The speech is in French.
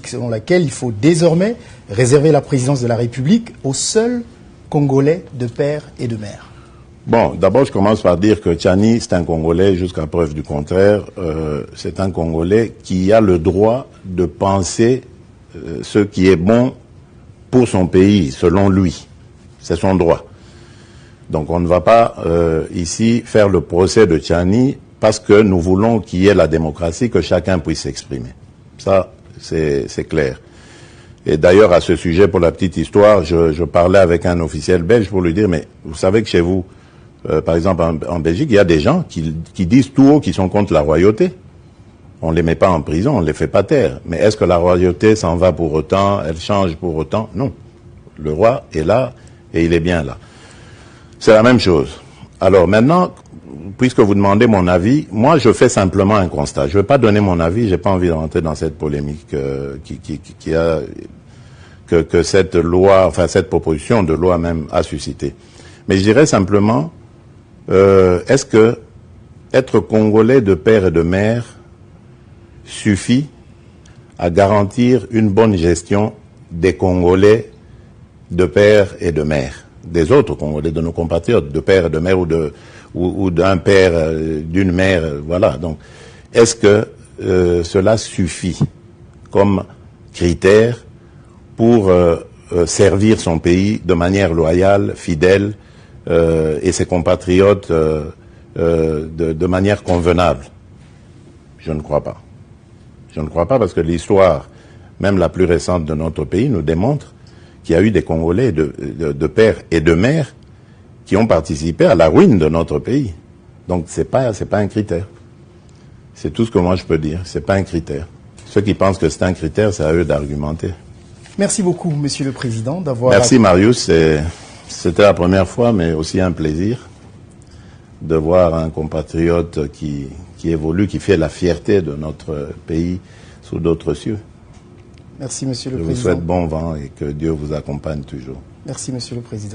selon laquelle il faut désormais réserver la présidence de la République aux seuls Congolais de père et de mère. Bon, d'abord, je commence par dire que Tchani, c'est un Congolais, jusqu'à preuve du contraire. C'est un Congolais qui a le droit de penser ce qui est bon pour son pays, selon lui. C'est son droit. Donc on ne va pas ici faire le procès de Tchani parce que nous voulons qu'il y ait la démocratie, que chacun puisse s'exprimer. Ça, c'est clair. Et d'ailleurs, à ce sujet, pour la petite histoire, je parlais avec un officiel belge pour lui dire, mais vous savez que chez vous, par exemple en Belgique, il y a des gens qui disent tout haut qu'ils sont contre la royauté. On ne les met pas en prison, on ne les fait pas taire. Mais est-ce que la royauté s'en va pour autant, elle change pour autant? Non. Le roi est là et il est bien là. C'est la même chose. Alors maintenant, puisque vous demandez mon avis, moi je fais simplement un constat. Je ne vais pas donner mon avis, j'ai pas envie de rentrer dans cette polémique que cette loi, enfin cette proposition de loi même a suscité. Mais je dirais simplement, est-ce que être Congolais de père et de mère suffit à garantir une bonne gestion des Congolais de père et de mère, des autres Congolais, de nos compatriotes, de père et de mère ou d'un père, d'une mère, voilà. Donc, est-ce que cela suffit comme critère pour servir son pays de manière loyale, fidèle, et ses compatriotes de manière convenable? Je ne crois pas. Je ne crois pas parce que l'histoire, même la plus récente de notre pays, nous démontre qu'il y a eu des Congolais de père et de mère qui ont participé à la ruine de notre pays. Donc c'est pas un critère. C'est tout ce que moi je peux dire. C'est pas un critère. Ceux qui pensent que c'est un critère, c'est à eux d'argumenter. Merci beaucoup, Monsieur le Président, d'avoir... Merci Marius. C'était la première fois, mais aussi un plaisir de voir un compatriote qui évolue, qui fait la fierté de notre pays sous d'autres cieux. Merci, Monsieur le Président. Je vous souhaite bon vent et que Dieu vous accompagne toujours. Merci, Monsieur le Président.